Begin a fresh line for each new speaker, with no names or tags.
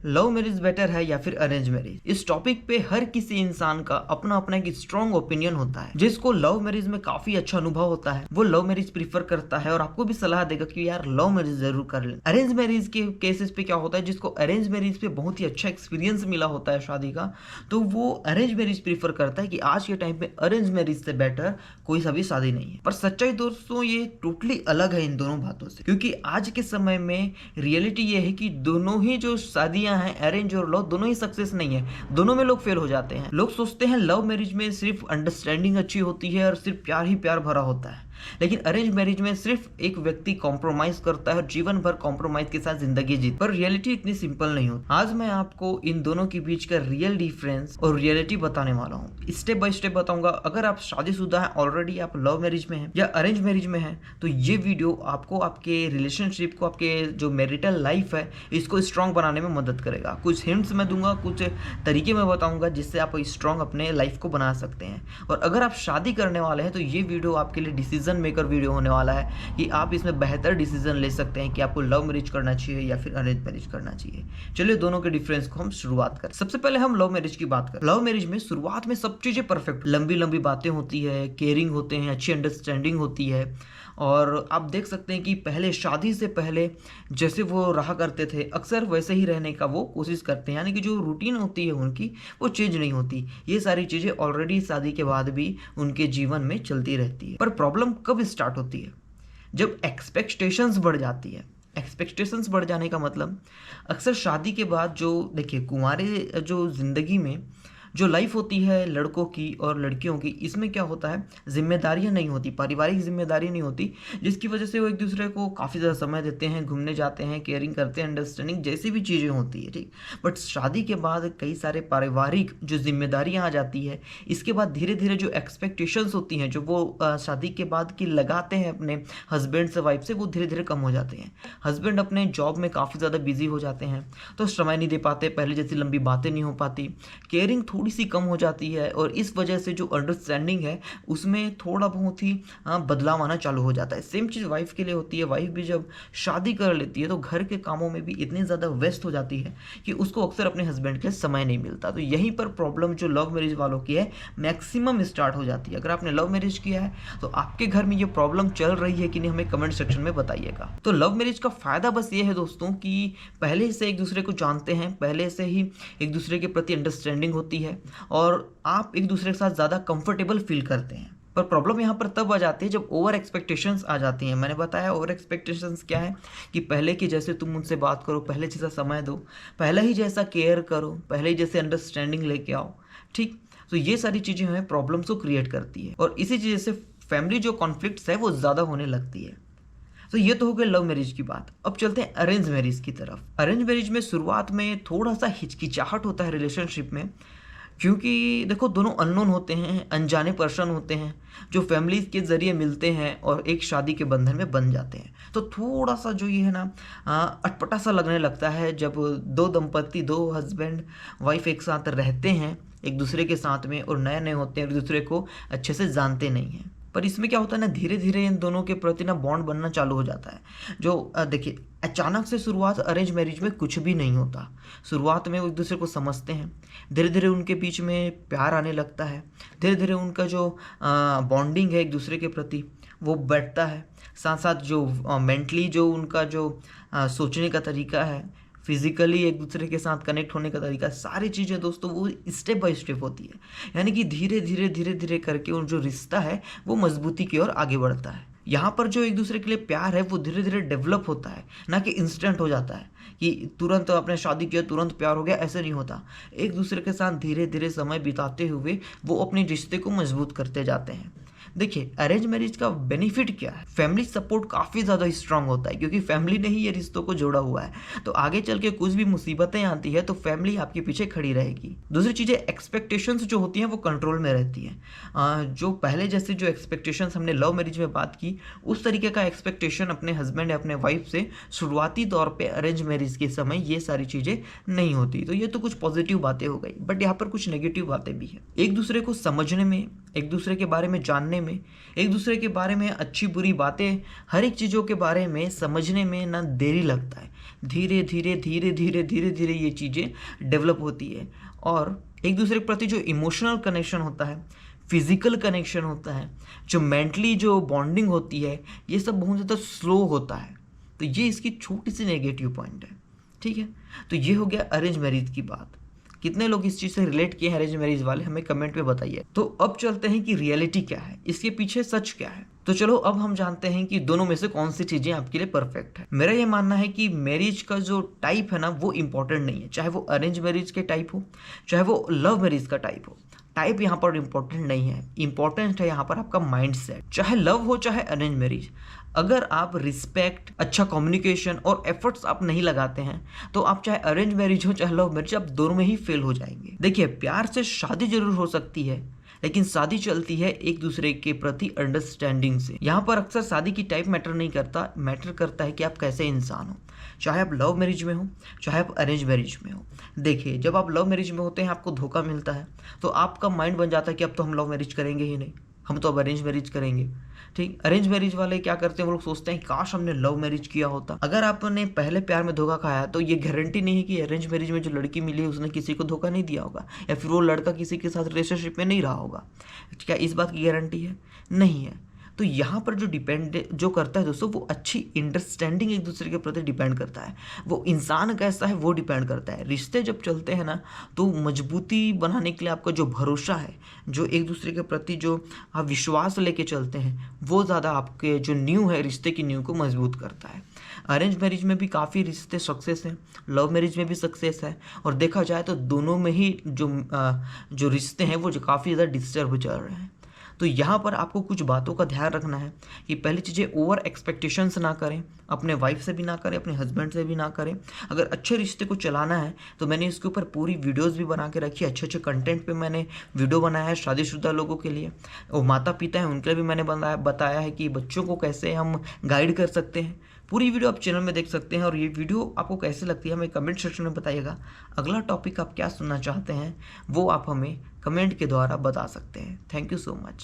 Love marriage better है या फिर अरेंज मैरिज? इस टॉपिक पे हर किसी इंसान का अपना अपना एक स्ट्रॉन्ग ओपिनियन होता है। जिसको लव मैरिज में काफी अच्छा अनुभव होता है वो लव मैरिज प्रीफर करता है और आपको भी सलाह देगा कि यार लव मैरिज जरूर कर लें। अरेंज मैरिज के केसेस पे क्या होता है, जिसको अरेंज मैरिज पे बहुत ही अच्छा एक्सपीरियंस मिला होता है शादी का, तो वो अरेंज मैरिज प्रीफर करता है कि आज के टाइम पे अरेंज मैरिज से बेटर कोई सा भी शादी नहीं है। पर सच्चाई दोस्तों ये टोटली अलग है इन दोनों बातों से, क्योंकि आज के समय में रियलिटी ये है कि दोनों ही जो शादियां हैं अरेंज और लव दोनों ही सक्सेस नहीं है। दोनों में लोग फेल हो जाते हैं। लोग सोचते हैं लव मैरिज में सिर्फ अंडरस्टैंडिंग अच्छी होती है और सिर्फ प्यार ही प्यार भरा होता है, लेकिन अरेंज मैरिज में सिर्फ एक व्यक्ति कॉम्प्रोमाइज करता है और जीवन भर कॉम्प्रोमाइज के साथ जिंदगी जीत। पर रियलिटी इतनी सिंपल नहीं होती। आज मैं आपको इन दोनों के बीच का रियल डिफरेंस और रियलिटी बताने वाला हूँ। स्टेप बाय स्टेप बताऊंगा। अगर आप शादीशुदा हैं, ऑलरेडी आप लव मैरिज में हैं या अरेंज मैरिज में हैं, तो ये वीडियो आपको आपके रिलेशनशिप को, आपके जो मैरिटल लाइफ है इसको स्ट्रांग बनाने में मदद करेगा। कुछ हिंट्स मैं दूंगा, कुछ तरीके मैं बताऊंगा जिससे आप स्ट्रांग अपने लाइफ को बना सकते हैं। और अगर आप शादी करने वाले हैं तो ये वीडियो आपके लिए डिसीजन मेकर वीडियो होने वाला है कि आप इसमें बेहतर डिसीजन ले सकते हैं कि आपको लव मैरिज करना चाहिए या फिर अरेंज मैरिज करना चाहिए। चलिए दोनों के डिफरेंस को हम शुरुआत करें। सबसे पहले हम लव मैरिज की बात करें। लव मैरिज में शुरुआत में सब चीजें परफेक्ट, लंबी लंबी बातें होती है, केयरिंग होते हैं, अच्छी अंडरस्टैंडिंग होती है। और आप देख सकते हैं कि पहले शादी से पहले जैसे वो रहा करते थे अक्सर वैसे ही रहने का वो कोशिश करते हैं, यानी कि जो रूटीन होती है उनकी वो चेंज नहीं होती। ये सारी चीज़ें ऑलरेडी शादी के बाद भी उनके जीवन में चलती रहती है। पर प्रॉब्लम कब स्टार्ट होती है? जब एक्सपेक्टेशंस बढ़ जाती है। एक्सपेक्टेशंस बढ़ जाने का मतलब अक्सर शादी के बाद जो देखिए कुंवारे जो ज़िंदगी में जो लाइफ होती है लड़कों की और लड़कियों की, इसमें क्या होता है, जिम्मेदारियां नहीं होती, पारिवारिक जिम्मेदारी नहीं होती, जिसकी वजह से वो एक दूसरे को काफ़ी ज़्यादा समय देते हैं, घूमने जाते हैं, केयरिंग करते हैं, अंडरस्टैंडिंग जैसी भी चीज़ें होती है, ठीक। बट शादी के बाद कई सारे पारिवारिक जो जिम्मेदारियाँ आ जाती है, इसके बाद धीरे धीरे जो एक्सपेक्टेशंस होती हैं जो वो शादी के बाद की लगाते हैं अपने हस्बैंड से वाइफ से, वो धीरे धीरे कम हो जाते हैं। हस्बैंड अपने जॉब में काफ़ी ज़्यादा बिजी हो जाते हैं तो समय नहीं दे पाते, पहले जैसी लंबी बातें नहीं हो पाती, केयरिंग थोड़ी सी कम हो जाती है और इस वजह से जो अंडरस्टैंडिंग है उसमें थोड़ा बहुत ही बदलाव आना चालू हो जाता है। सेम चीज़ वाइफ के लिए होती है। वाइफ भी जब शादी कर लेती है तो घर के कामों में भी इतनी ज़्यादा व्यस्त हो जाती है कि उसको अक्सर अपने हस्बैंड के समय नहीं मिलता। तो यहीं पर प्रॉब्लम जो लव मैरिज वालों की है मैक्सिमम स्टार्ट हो जाती है। अगर आपने लव मैरिज किया है तो आपके घर में ये प्रॉब्लम चल रही है कि नहीं, हमें कमेंट सेक्शन में बताइएगा। तो लव मैरिज का फ़ायदा बस ये है दोस्तों कि पहले से एक दूसरे को जानते हैं, पहले से ही एक दूसरे के प्रति अंडरस्टैंडिंग होती है और आप एक दूसरे के साथ ज़्यादा कंफर्टेबल फील करते हैं। पर प्रॉब्लम यहाँ पर तब आ जाती है जब ओवर एक्सपेक्टेशंस आ जाती हैं। मैंने बताया ओवर एक्सपेक्टेशंस क्या है कि पहले की जैसे तुम मुझसे बात करो, पहले जैसा समय दो, पहले ही जैसा केयर करो, पहले ही जैसे अंडरस्टैंडिंग लेके आओ, ठीक। तो ये सारी चीज़ें हमें प्रॉब्लम्स को क्रिएट करती है और इसी चीज़ से फैमिली जो कॉन्फ्लिक्ट्स है वो ज़्यादा होने लगती है। तो ये तो हो गया लव मैरिज की बात। अब चलते हैं अरेंज मैरिज की तरफ। अरेंज मैरिज में शुरुआत में थोड़ा सा हिचकिचाहट होता है रिलेशनशिप में, क्योंकि देखो दोनों अननोन होते हैं, अनजाने पर्सन होते हैं जो फैमिली के ज़रिए मिलते हैं और एक शादी के बंधन में बन जाते हैं। तो थोड़ा सा जो ये है ना अटपटा सा लगने लगता है जब दो दंपत्ति, दो हस्बैंड वाइफ एक साथ रहते हैं एक दूसरे के साथ में और नए नए होते हैं, एक दूसरे को अच्छे से जानते नहीं हैं। पर इसमें क्या होता है ना, धीरे धीरे इन दोनों के प्रति ना बॉन्ड बनना चालू हो जाता है। जो देखिए अचानक से शुरुआत अरेंज मैरिज में कुछ भी नहीं होता। शुरुआत में वो एक दूसरे को समझते हैं, धीरे धीरे उनके बीच में प्यार आने लगता है, धीरे धीरे उनका जो बॉन्डिंग है एक दूसरे के प्रति वो बढ़ता है। साथ साथ जो मेंटली जो उनका जो सोचने का तरीका है, फिजिकली एक दूसरे के साथ कनेक्ट होने का तरीका, सारी चीज़ें दोस्तों वो स्टेप बाय स्टेप होती है। यानी कि धीरे धीरे धीरे धीरे करके उन जो रिश्ता है वो मजबूती की ओर आगे बढ़ता है। यहाँ पर जो एक दूसरे के लिए प्यार है वो धीरे धीरे डेवलप होता है, ना कि इंस्टेंट हो जाता है कि तुरंत आपने शादी किया तुरंत प्यार हो गया, ऐसे नहीं होता। एक दूसरे के साथ धीरे धीरे समय बिताते हुए वो अपने रिश्ते को मजबूत करते जाते हैं। देखिए अरेंज मैरिज का बेनिफिट क्या है, फैमिली सपोर्ट काफ़ी ज़्यादा स्ट्रांग होता है क्योंकि फैमिली ने ही ये रिश्तों को जोड़ा हुआ है। तो आगे चल के कुछ भी मुसीबतें आती है तो फैमिली आपके पीछे खड़ी रहेगी। दूसरी चीज़ें एक्सपेक्टेशंस जो होती हैं वो कंट्रोल में रहती हैं। जो पहले जैसे जो एक्सपेक्टेशंस हमने लव मैरिज में बात की उस तरीके का एक्सपेक्टेशन अपने हस्बैंड या अपने वाइफ से शुरुआती तौर पर अरेंज मैरिज के समय ये सारी चीज़ें नहीं होती। तो ये तो कुछ पॉजिटिव बातें हो गई, बट यहाँ पर कुछ नेगेटिव बातें भी हैं। एक दूसरे को समझने में, एक दूसरे के बारे में जानने में, एक दूसरे के बारे में अच्छी बुरी बातें, हर एक चीज़ों के बारे में समझने में ना देरी लगता है। धीरे धीरे धीरे धीरे धीरे धीरे ये चीज़ें डेवलप होती है और एक दूसरे के प्रति जो इमोशनल कनेक्शन होता है, फिजिकल कनेक्शन होता है, जो मेंटली जो बॉन्डिंग होती है, ये सब बहुत ज़्यादा स्लो होता है। तो ये इसकी छोटी सी नेगेटिव पॉइंट है। ठीक है, तो ये हो गया अरेंज मैरिज की बात। कितने लोग इस चीज़ से रिलेट किए हैं अरेंज मैरिज वाले, हमें कमेंट में बताइए। तो अब चलते हैं कि रियलिटी क्या है, इसके पीछे सच क्या है। तो चलो अब हम जानते हैं कि दोनों में से कौन सी चीज़ें आपके लिए परफेक्ट है। मेरा ये मानना है कि मैरिज का जो टाइप है ना वो इंपॉर्टेंट नहीं है, चाहे वो अरेंज मैरिज के टाइप हो, चाहे वो लव मैरिज का टाइप हो। टाइप यहाँ पर इंपॉर्टेंट नहीं है, इंपॉर्टेंट है यहाँ पर आपका माइंड सेट। चाहे लव हो चाहे अरेंज मैरिज, अगर आप रिस्पेक्ट, अच्छा कम्युनिकेशन और एफर्ट्स आप नहीं लगाते हैं तो आप चाहे अरेंज मैरिज हो चाहे लव मैरिज, आप दोनों में ही फेल हो जाएंगे। देखिए, प्यार से शादी जरूर हो सकती है, लेकिन शादी चलती है एक दूसरे के प्रति अंडरस्टैंडिंग से। यहाँ पर अक्सर शादी की टाइप मैटर नहीं करता, मैटर करता है कि आप कैसे इंसान हो, चाहे आप लव मैरिज में हो चाहे आप अरेंज मैरिज में हो। देखिए, जब आप लव मैरिज में होते हैं आपको धोखा मिलता है तो आपका माइंड बन जाता है कि अब तो हम लव मैरिज करेंगे ही नहीं, हम तो अब अरेंज मैरिज करेंगे। ठीक, अरेंज मैरिज वाले क्या करते हैं, वो लोग सोचते हैं काश हमने लव मैरिज किया होता। अगर आपने पहले प्यार में धोखा खाया तो ये गारंटी नहीं है कि अरेंज मैरिज में जो लड़की मिली है उसने किसी को धोखा नहीं दिया होगा, या फिर वो लड़का किसी के साथ रिलेशनशिप में नहीं रहा होगा। क्या इस बात की गारंटी है? नहीं है। तो यहाँ पर जो डिपेंड जो करता है दोस्तों, वो अच्छी अंडरस्टैंडिंग एक दूसरे के प्रति डिपेंड करता है। वो इंसान कैसा है वो डिपेंड करता है। रिश्ते जब चलते हैं ना तो मजबूती बनाने के लिए आपका जो भरोसा है, जो एक दूसरे के प्रति जो आप विश्वास लेके चलते हैं, वो ज़्यादा आपके जो नींव है, रिश्ते की नींव को मजबूत करता है। अरेंज मैरिज में भी काफ़ी रिश्ते सक्सेस हैं, लव मैरिज में भी सक्सेस है, और देखा जाए तो दोनों में ही जो रिश्ते हैं वो जो काफ़ी ज़्यादा डिस्टर्ब चल रहे हैं। तो यहाँ पर आपको कुछ बातों का ध्यान रखना है कि पहली चीज़ें ओवर एक्सपेक्टेशंस ना करें, अपने वाइफ से भी ना करें, अपने हस्बैंड से भी ना करें। अगर अच्छे रिश्ते को चलाना है तो मैंने इसके ऊपर पूरी वीडियोस भी बना के रखी है, अच्छे अच्छे कंटेंट पे मैंने वीडियो बनाया है शादीशुदा लोगों के लिए, और माता पिता हैं उनके लिए भी मैंने बताया है कि बच्चों को कैसे हम गाइड कर सकते हैं। पूरी वीडियो आप चैनल में देख सकते हैं। और ये वीडियो आपको कैसे लगती है हमें कमेंट सेक्शन में बताइएगा। अगला टॉपिक आप क्या सुनना चाहते हैं वो आप हमें कमेंट के द्वारा बता सकते हैं। Thank you so much.